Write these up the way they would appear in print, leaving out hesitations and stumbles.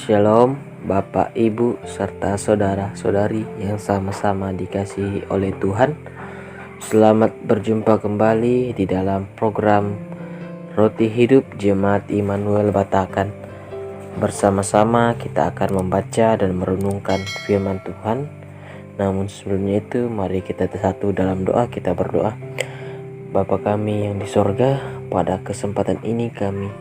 Shalom Bapak, Ibu, serta saudara-saudari yang sama-sama dikasihi oleh Tuhan. Selamat berjumpa kembali di dalam program Roti Hidup Jemaat Immanuel Batakan. Bersama-sama kita akan membaca dan merenungkan firman Tuhan. Namun sebelumnya itu, mari kita bersatu dalam doa. Kita berdoa. Bapa kami yang di sorga, pada kesempatan ini kami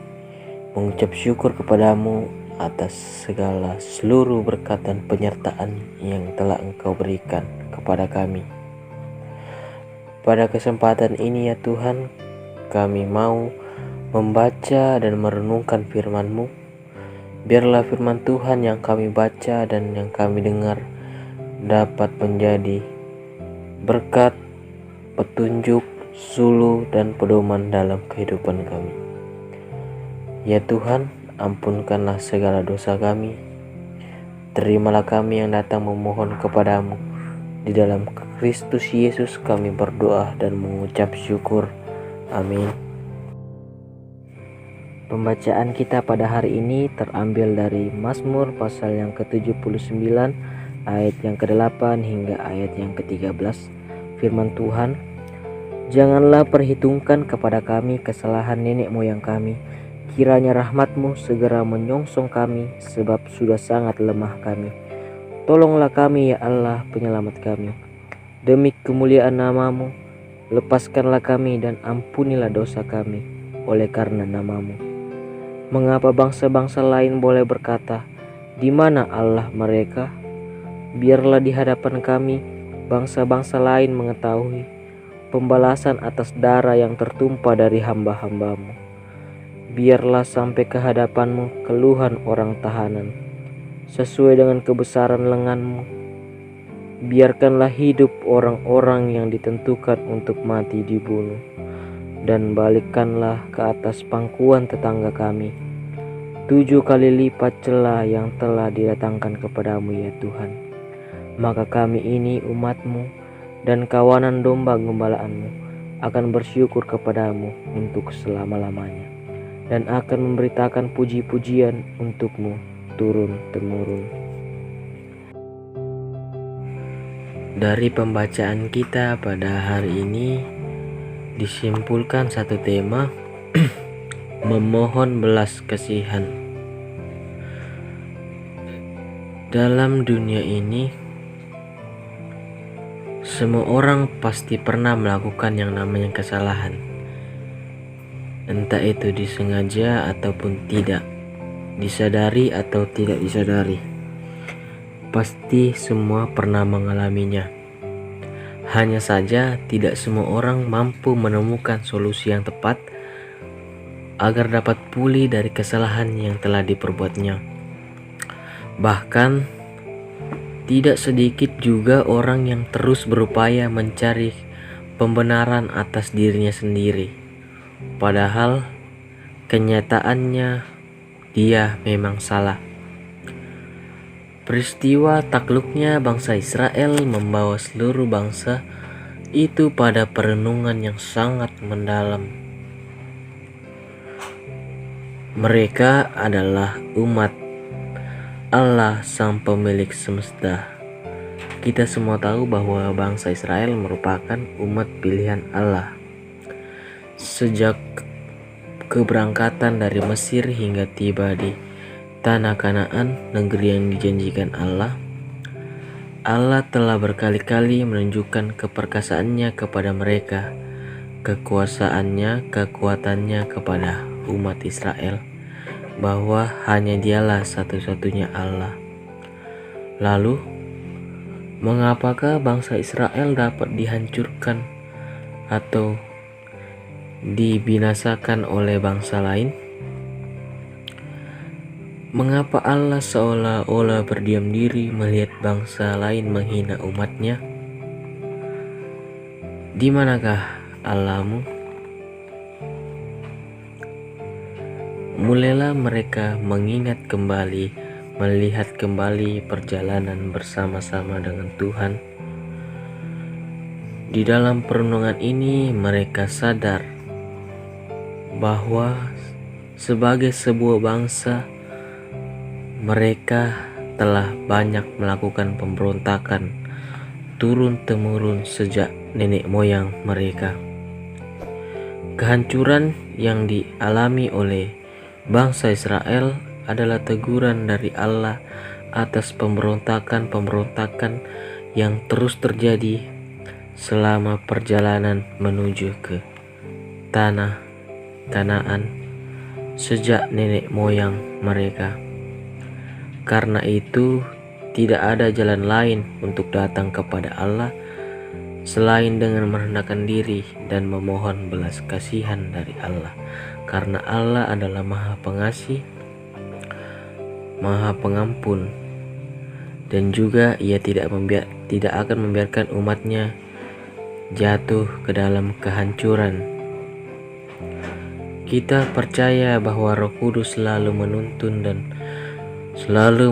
mengucap syukur kepadamu atas segala seluruh berkat dan penyertaan yang telah Engkau berikan kepada kami. Pada kesempatan ini ya Tuhan, kami mau membaca dan merenungkan firman-Mu. Biarlah firman Tuhan yang kami baca dan yang kami dengar dapat menjadi berkat, petunjuk, suluh, dan pedoman dalam kehidupan kami. Ya Tuhan, ampunkanlah segala dosa kami. Terimalah kami yang datang memohon kepadamu. Di dalam Kristus Yesus kami berdoa dan mengucap syukur. Amin. Pembacaan kita pada hari ini terambil dari Mazmur pasal yang ke-79 ayat yang ke-8 hingga ayat yang ke-13. Firman Tuhan, janganlah perhitungkan kepada kami kesalahan nenek moyang kami. Kiranya rahmat-Mu segera menyongsong kami, sebab sudah sangat lemah kami. Tolonglah kami ya Allah penyelamat kami. Demi kemuliaan nama-Mu, lepaskanlah kami dan ampunilah dosa kami oleh karena nama-Mu. Mengapa bangsa-bangsa lain boleh berkata, di mana Allah mereka? Biarlah di hadapan kami bangsa-bangsa lain mengetahui pembalasan atas darah yang tertumpah dari hamba-hamba-Mu. Biarlah sampai ke hadapan-Mu keluhan orang tahanan, sesuai dengan kebesaran lengan-Mu. Biarkanlah hidup orang-orang yang ditentukan untuk mati dibunuh, dan balikkanlah ke atas pangkuan tetangga kami 7 kali lipat celah yang telah didatangkan kepadamu ya Tuhan. Maka kami ini umat-Mu dan kawanan domba gembalaan-Mu akan bersyukur kepadamu untuk selama-lamanya, dan akan memberitakan puji-pujian untuk-Mu turun-temurun. Dari pembacaan kita pada hari ini disimpulkan satu tema, memohon belas kasihan. Dalam dunia ini, semua orang pasti pernah melakukan yang namanya kesalahan. Entah itu disengaja ataupun tidak, disadari atau tidak disadari, pasti semua pernah mengalaminya. Hanya saja tidak semua orang mampu menemukan solusi yang tepat agar dapat pulih dari kesalahan yang telah diperbuatnya. Bahkan tidak sedikit juga orang yang terus berupaya mencari pembenaran atas dirinya sendiri, padahal kenyataannya dia memang salah. Peristiwa takluknya bangsa Israel membawa seluruh bangsa itu pada perenungan yang sangat mendalam. Mereka adalah umat Allah, Sang Pemilik semesta. Kita semua tahu bahwa bangsa Israel merupakan umat pilihan Allah. Sejak keberangkatan dari Mesir hingga tiba di tanah Kanaan, negeri yang dijanjikan Allah, Allah telah berkali-kali menunjukkan keperkasaannya kepada mereka, kekuasaannya, kekuatannya kepada umat Israel, bahwa hanya Dialah satu-satunya Allah. Lalu, mengapakah bangsa Israel dapat dihancurkan atau dibinasakan oleh bangsa lain? Mengapa Allah seolah-olah berdiam diri melihat bangsa lain menghina umat-Nya? Di manakah Allah-Mu? Mulailah mereka mengingat kembali, melihat kembali perjalanan bersama-sama dengan Tuhan. Di dalam perenungan ini mereka sadar bahwa sebagai sebuah bangsa mereka telah banyak melakukan pemberontakan turun-temurun sejak nenek moyang mereka. Kehancuran yang dialami oleh bangsa Israel adalah teguran dari Allah atas pemberontakan-pemberontakan yang terus terjadi selama perjalanan menuju ke tanah Kanaan sejak nenek moyang mereka. Karena itu, tidak ada jalan lain untuk datang kepada Allah selain dengan merendahkan diri dan memohon belas kasihan dari Allah. Karena Allah adalah Maha Pengasih, Maha Pengampun, dan juga Ia tidak akan membiarkan umatnya jatuh ke dalam kehancuran. Kita percaya bahwa Roh Kudus selalu menuntun dan selalu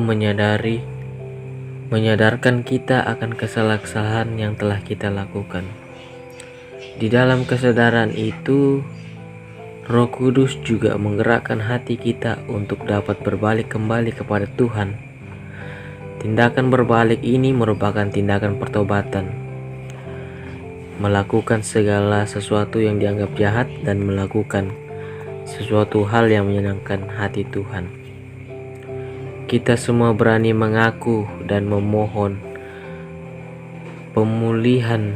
menyadarkan kita akan kesalahan yang telah kita lakukan. Di dalam kesadaran itu, Roh Kudus juga menggerakkan hati kita untuk dapat berbalik kembali kepada Tuhan. Tindakan berbalik ini merupakan tindakan pertobatan, melakukan segala sesuatu yang dianggap jahat dan melakukan sesuatu hal yang menyenangkan hati Tuhan. Kita semua berani mengaku dan memohon pemulihan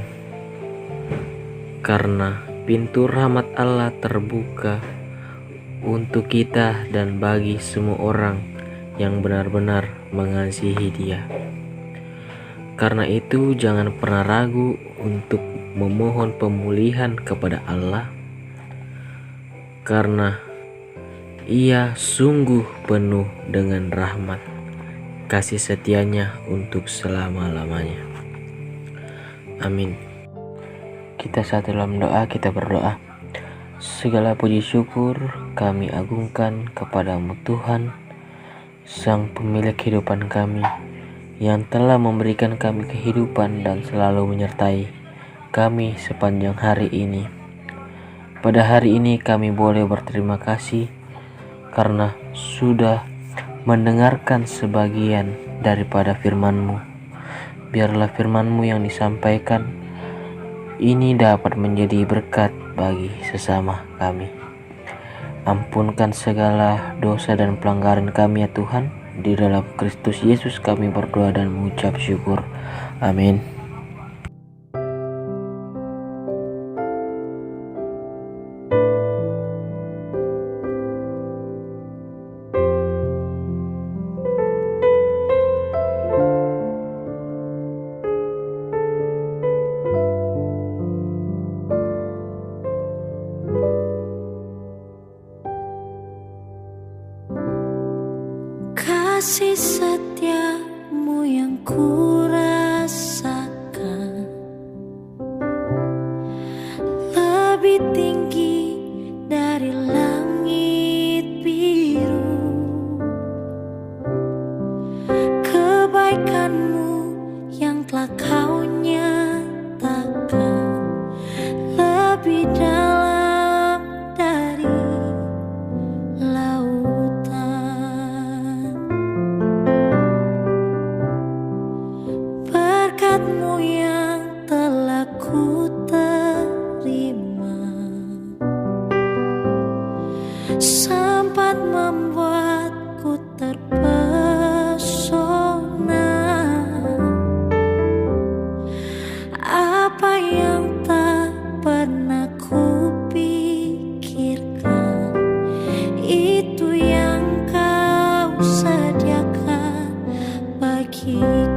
karena pintu rahmat Allah terbuka untuk kita dan bagi semua orang yang benar-benar mengasihi Dia. Karena itu, jangan pernah ragu untuk memohon pemulihan kepada Allah, karena Ia sungguh penuh dengan rahmat, kasih setianya untuk selama-lamanya. Amin. Kita saat dalam doa, kita berdoa. Segala puji syukur kami agungkan kepadamu Tuhan, Sang pemilik kehidupan kami, yang telah memberikan kami kehidupan dan selalu menyertai kami sepanjang hari ini. Pada hari ini kami boleh berterima kasih karena sudah mendengarkan sebagian daripada firman-Mu. Biarlah firman-Mu yang disampaikan ini dapat menjadi berkat bagi sesama kami. Ampunkan segala dosa dan pelanggaran kami ya Tuhan. Di dalam Kristus Yesus kami berdoa dan mengucap syukur. Amin. Kasih setiamu yang ku rasakan lebih tinggi dari langit biru. Kebaikanmu yang telah kau nyatakan lebih dalam dari berkat-Mu yang telah ku terima sempat membuatku terpesona. Apa yang tak pernah ku pikirkan, itu yang kau sediakan bagiku.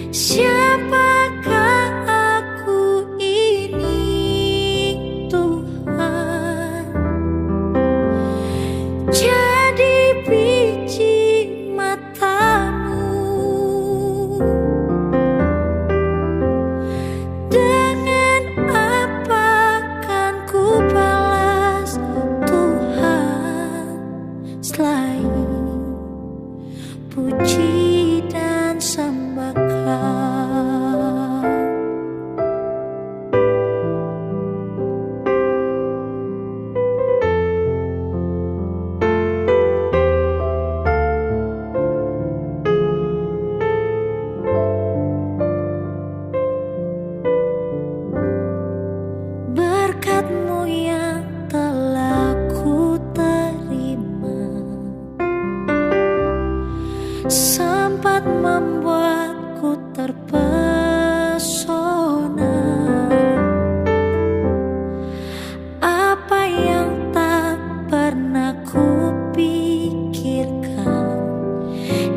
Siapakah aku ini Tuhan? Jadi biji mata-Mu. Dengan apa kan ku balas Tuhan selain puji dan sembah Kau? membuatku terpesona. Apa yang tak pernah kupikirkan,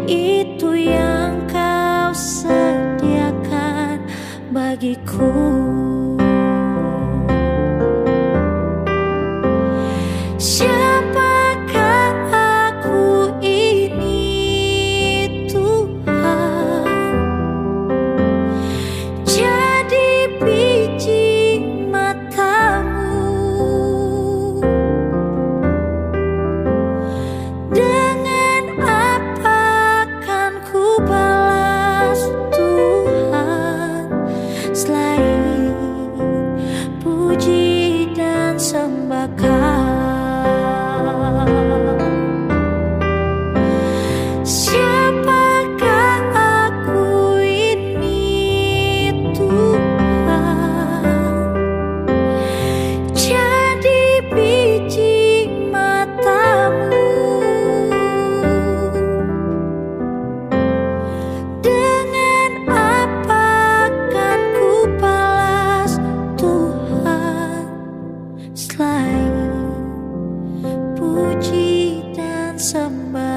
itu yang kau sediakan bagiku. Siapakah aku ini Tuhan? Jadi biji matamu. Dengan apa kan ku balas Tuhan, selain puji dan sembah Kau? Siapakah aku ini Tuhan? Jadi biji matamu. Dengan apa kan ku balas Tuhan, selain puji dan sembah